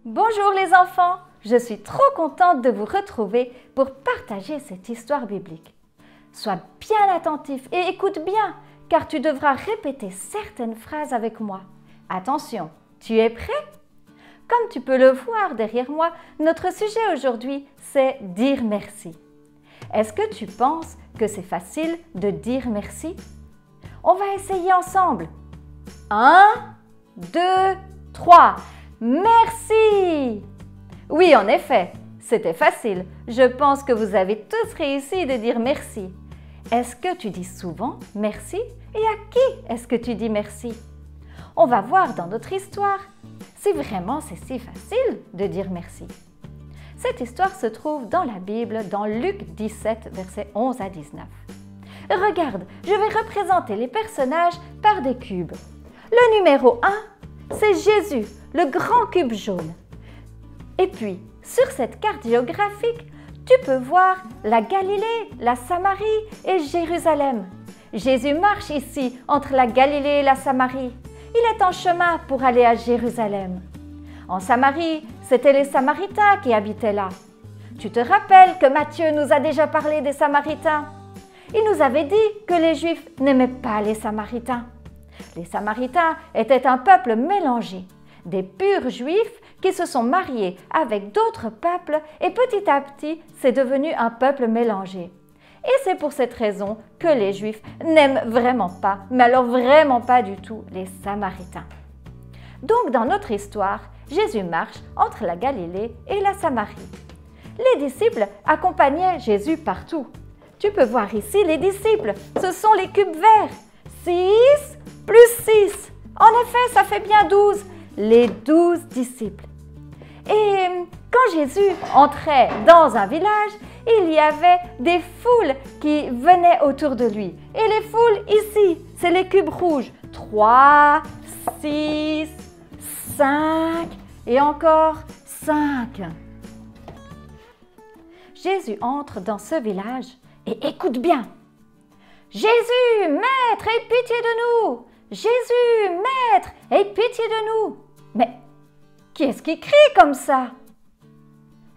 Bonjour les enfants, je suis trop contente de vous retrouver pour partager cette histoire biblique. Sois bien attentif et écoute bien, car tu devras répéter certaines phrases avec moi. Attention, tu es prêt? Comme tu peux le voir derrière moi, notre sujet aujourd'hui, c'est dire merci. Est-ce que tu penses que c'est facile de dire merci? On va essayer ensemble. 1, 2, 3. Merci! Oui, en effet, c'était facile. Je pense que vous avez tous réussi de dire merci. Est-ce que tu dis souvent merci? Et à qui est-ce que tu dis merci? On va voir dans notre histoire si vraiment c'est si facile de dire merci. Cette histoire se trouve dans la Bible, dans Luc 17, versets 11 à 19. Regarde, je vais représenter les personnages par des cubes. Le numéro 1, c'est Jésus, le grand cube jaune. Et puis, sur cette carte géographique, tu peux voir la Galilée, la Samarie et Jérusalem. Jésus marche ici entre la Galilée et la Samarie. Il est en chemin pour aller à Jérusalem. En Samarie, c'étaient les Samaritains qui habitaient là. Tu te rappelles que Matthieu nous a déjà parlé des Samaritains? Il nous avait dit que les Juifs n'aimaient pas les Samaritains. Les Samaritains étaient un peuple mélangé, des purs Juifs qui se sont mariés avec d'autres peuples et petit à petit, c'est devenu un peuple mélangé. Et c'est pour cette raison que les Juifs n'aiment vraiment pas, mais alors vraiment pas du tout, les Samaritains. Donc dans notre histoire, Jésus marche entre la Galilée et la Samarie. Les disciples accompagnaient Jésus partout. Tu peux voir ici les disciples, ce sont les cubes verts. 6 plus 6. En effet, ça fait bien 12. Les 12 disciples. Et quand Jésus entrait dans un village, il y avait des foules qui venaient autour de lui. Et les foules ici, c'est les cubes rouges. 3, 6, 5 et encore 5. Jésus entre dans ce village et écoute bien. Jésus, Maître, aie pitié de nous! Jésus, Maître, aie pitié de nous! Mais qui est-ce qui crie comme ça?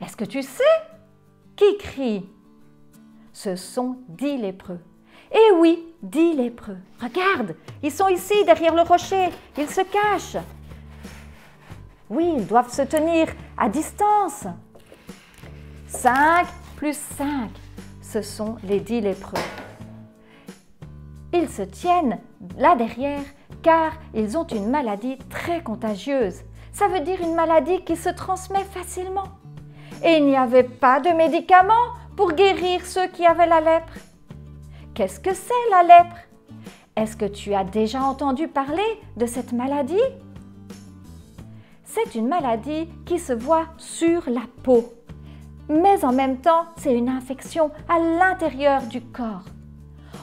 Est-ce que tu sais qui crie? Ce sont 10 lépreux. Eh oui, 10 lépreux. Regarde, ils sont ici derrière le rocher, ils se cachent. Oui, ils doivent se tenir à distance. 5 plus 5, ce sont les 10 lépreux. Ils se tiennent là derrière car ils ont une maladie très contagieuse. Ça veut dire une maladie qui se transmet facilement. Et il n'y avait pas de médicaments pour guérir ceux qui avaient la lèpre. Qu'est-ce que c'est la lèpre? Est-ce que tu as déjà entendu parler de cette maladie? C'est une maladie qui se voit sur la peau. Mais en même temps, c'est une infection à l'intérieur du corps.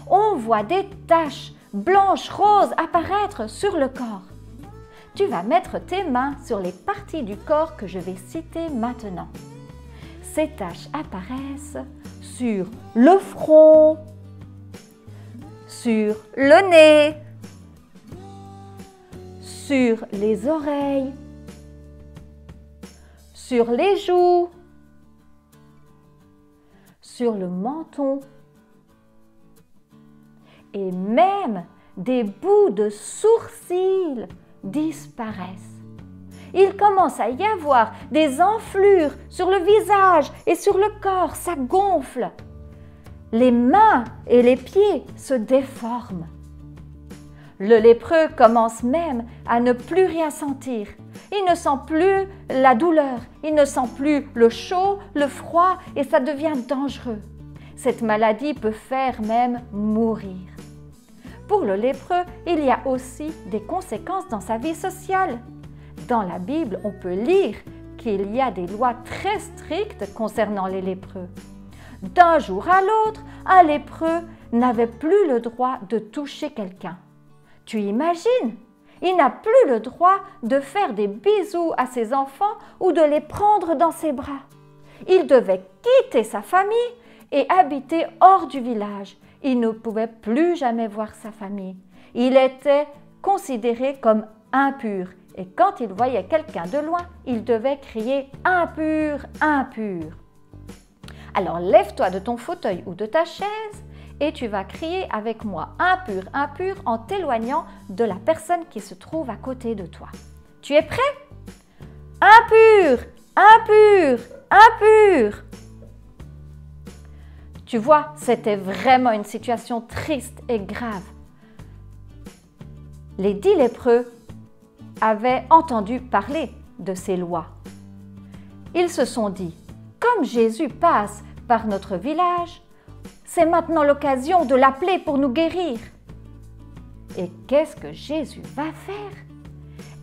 On voit des taches blanches, roses apparaître sur le corps. Tu vas mettre tes mains sur les parties du corps que je vais citer maintenant. Ces taches apparaissent sur le front, sur le nez, sur les oreilles, sur les joues, sur le menton, et même des bouts de sourcils disparaissent. Il commence à y avoir des enflures sur le visage et sur le corps, ça gonfle. Les mains et les pieds se déforment. Le lépreux commence même à ne plus rien sentir. Il ne sent plus la douleur, il ne sent plus le chaud, le froid et ça devient dangereux. Cette maladie peut faire même mourir. Pour le lépreux, il y a aussi des conséquences dans sa vie sociale. Dans la Bible, on peut lire qu'il y a des lois très strictes concernant les lépreux. D'un jour à l'autre, un lépreux n'avait plus le droit de toucher quelqu'un. Tu imagines? Il n'a plus le droit de faire des bisous à ses enfants ou de les prendre dans ses bras. Il devait quitter sa famille et habiter hors du village. Il ne pouvait plus jamais voir sa famille. Il était considéré comme impur Et quand il voyait quelqu'un de loin, il devait crier « impur, impur ». Alors lève-toi de ton fauteuil ou de ta chaise et tu vas crier avec moi « impur, impur » en t'éloignant de la personne qui se trouve à côté de toi. Tu es prêt? Impur, impur, impur. Tu vois, c'était vraiment une situation triste et grave. Les 10 lépreux avaient entendu parler de ces lois. Ils se sont dit, comme Jésus passe par notre village, c'est maintenant l'occasion de l'appeler pour nous guérir. Et qu'est-ce que Jésus va faire?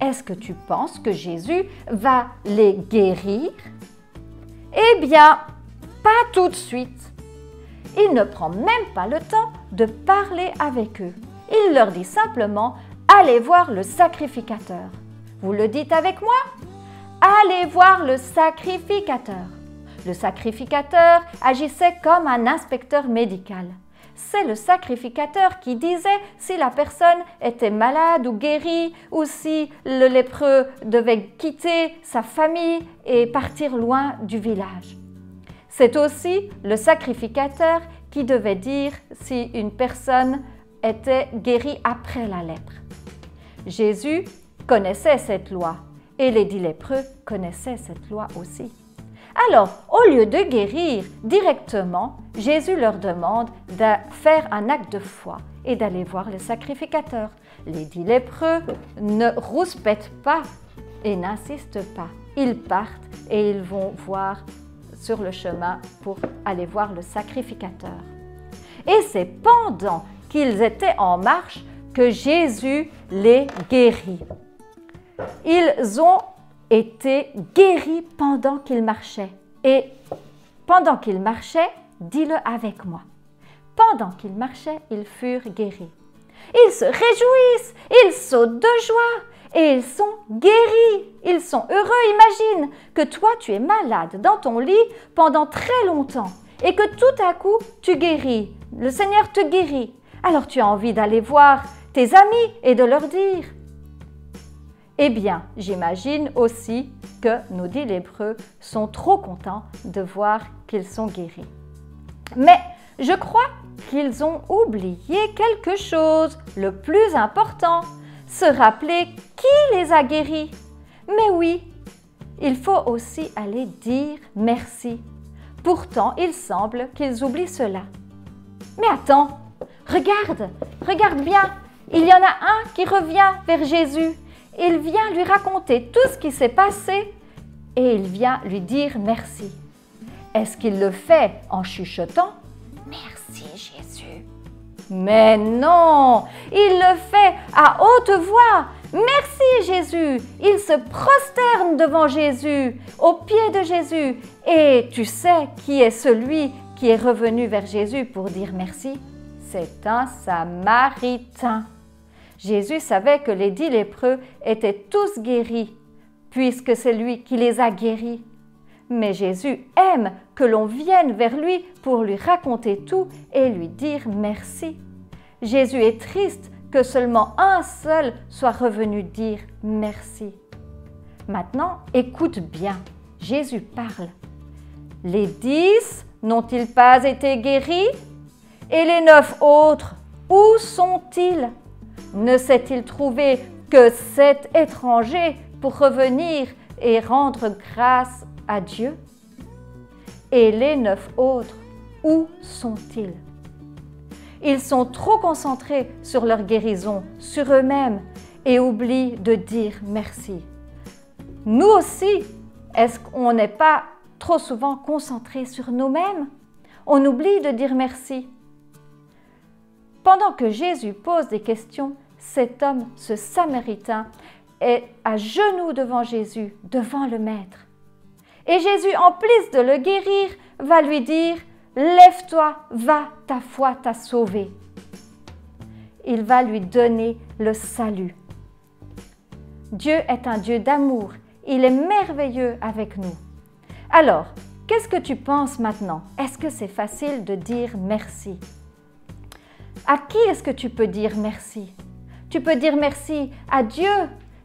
Est-ce que tu penses que Jésus va les guérir? Eh bien, pas tout de suite. Il ne prend même pas le temps de parler avec eux. Il leur dit simplement « Allez voir le sacrificateur ». Vous le dites avec moi? Allez voir le sacrificateur. Le sacrificateur agissait comme un inspecteur médical. C'est le sacrificateur qui disait si la personne était malade ou guérie ou si le lépreux devait quitter sa famille et partir loin du village. C'est aussi le sacrificateur qui devait dire si une personne était guérie après la lèpre. Jésus connaissait cette loi et les 10 lépreux connaissaient cette loi aussi. Alors, au lieu de guérir directement, Jésus leur demande de faire un acte de foi et d'aller voir le sacrificateur. Les 10 lépreux ne rouspètent pas et n'insistent pas. Ils partent et ils vont voir sur le chemin pour aller voir le sacrificateur. Et c'est pendant qu'ils étaient en marche que Jésus les guérit. Ils ont été guéris pendant qu'ils marchaient. Et pendant qu'ils marchaient, dis-le avec moi. Pendant qu'ils marchaient, ils furent guéris. Ils se réjouissent, ils sautent de joie et ils sont guéris. Ils sont heureux. Imagine que toi, tu es malade dans ton lit pendant très longtemps et que tout à coup, tu guéris. Le Seigneur te guérit. Alors tu as envie d'aller voir tes amis et de leur dire. Eh bien, j'imagine aussi que nos 10 lépreux sont trop contents de voir qu'ils sont guéris. Mais je crois qu'ils ont oublié quelque chose, le plus important, se rappeler qui les a guéris. Mais oui, il faut aussi aller dire merci. Pourtant, il semble qu'ils oublient cela. Mais attends, regarde bien, il y en a un qui revient vers Jésus. Il vient lui raconter tout ce qui s'est passé et il vient lui dire merci. Est-ce qu'il le fait en chuchotant « Merci Jésus ». Mais non, il le fait à haute voix. « Merci Jésus ». Il se prosterne devant Jésus, aux pieds de Jésus. Et tu sais qui est celui qui est revenu vers Jésus pour dire merci? C'est un Samaritain. Jésus savait que les 10 lépreux étaient tous guéris, puisque c'est lui qui les a guéris. Mais Jésus aime que l'on vienne vers lui pour lui raconter tout et lui dire merci. Jésus est triste que seulement un seul soit revenu dire merci. Maintenant, écoute bien, Jésus parle. Les 10 n'ont-ils pas été guéris? Et les 9 autres, où sont-ils? Ne s'est-il trouvé que 7 étrangers pour revenir et rendre grâce à Dieu? Et les 9 autres, où sont-ils? Ils sont trop concentrés sur leur guérison, sur eux-mêmes, et oublient de dire merci. Nous aussi, est-ce qu'on n'est pas trop souvent concentrés sur nous-mêmes? On oublie de dire merci. Pendant que Jésus pose des questions, cet homme, ce Samaritain, est à genoux devant Jésus, devant le Maître. Et Jésus, en plus de le guérir, va lui dire « Lève-toi, va, ta foi t'a sauvé ». Il va lui donner le salut. Dieu est un Dieu d'amour. Il est merveilleux avec nous. Alors, qu'est-ce que tu penses maintenant? Est-ce que c'est facile de dire merci? À qui est-ce que tu peux dire merci? Tu peux dire merci à Dieu.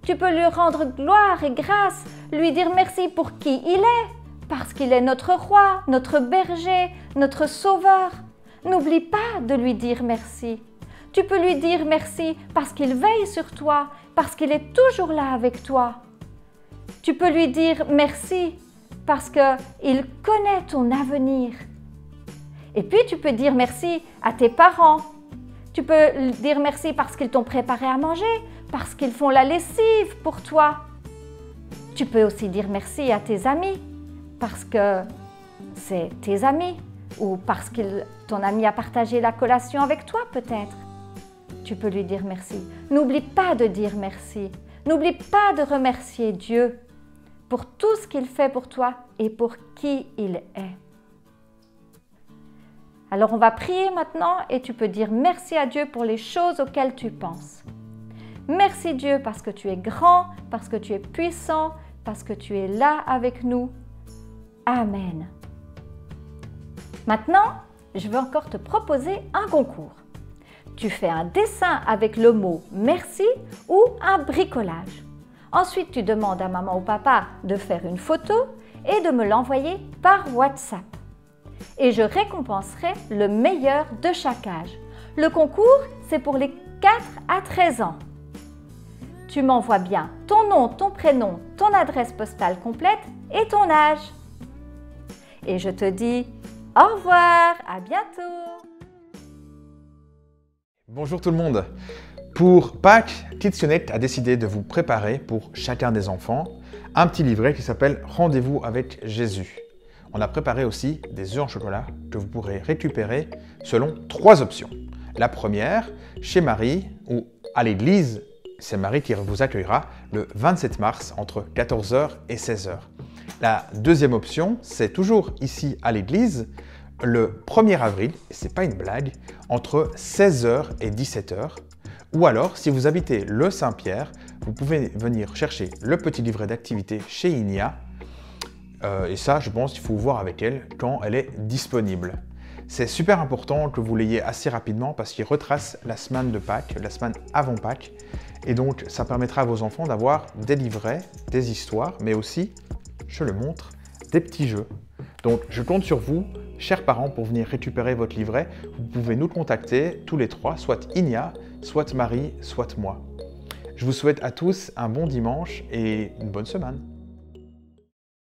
Tu peux lui rendre gloire et grâce, lui dire merci pour qui il est, parce qu'il est notre roi, notre berger, notre sauveur. N'oublie pas de lui dire merci. Tu peux lui dire merci parce qu'il veille sur toi, parce qu'il est toujours là avec toi. Tu peux lui dire merci parce qu'il connaît ton avenir. Et puis tu peux dire merci à tes parents. Tu peux dire merci parce qu'ils t'ont préparé à manger, parce qu'ils font la lessive pour toi. Tu peux aussi dire merci à tes amis, parce que c'est tes amis, ou parce que ton ami a partagé la collation avec toi peut-être. Tu peux lui dire merci. N'oublie pas de dire merci. N'oublie pas de remercier Dieu pour tout ce qu'il fait pour toi et pour qui il est. Alors on va prier maintenant et tu peux dire merci à Dieu pour les choses auxquelles tu penses. Merci Dieu parce que tu es grand, parce que tu es puissant, parce que tu es là avec nous. Amen. Maintenant, je veux encore te proposer un concours. Tu fais un dessin avec le mot merci ou un bricolage. Ensuite, tu demandes à maman ou papa de faire une photo et de me l'envoyer par WhatsApp. Et je récompenserai le meilleur de chaque âge. Le concours, c'est pour les 4 à 13 ans. Tu m'envoies bien ton nom, ton prénom, ton adresse postale complète et ton âge. Et je te dis au revoir, à bientôt. Bonjour tout le monde. Pour Pâques, Kidsionette a décidé de vous préparer pour chacun des enfants un petit livret qui s'appelle Rendez-vous avec Jésus. On a préparé aussi des œufs en chocolat que vous pourrez récupérer selon 3 options. La première, chez Marie ou à l'église, c'est Marie qui vous accueillera le 27 mars entre 14 h et 16 h. La deuxième option, c'est toujours ici à l'église, le 1er avril, et c'est pas une blague, entre 16 h et 17 h. Ou alors, si vous habitez le Saint-Pierre, vous pouvez venir chercher le petit livret d'activité chez Inia. Et ça, je pense qu'il faut voir avec elle quand elle est disponible. C'est super important que vous l'ayez assez rapidement parce qu'il retrace la semaine de Pâques, la semaine avant Pâques. Et donc, ça permettra à vos enfants d'avoir des livrets, des histoires, mais aussi, je le montre, des petits jeux. Donc, je compte sur vous, chers parents, pour venir récupérer votre livret. Vous pouvez nous contacter tous les 3, soit Inia, soit Marie, soit moi. Je vous souhaite à tous un bon dimanche et une bonne semaine.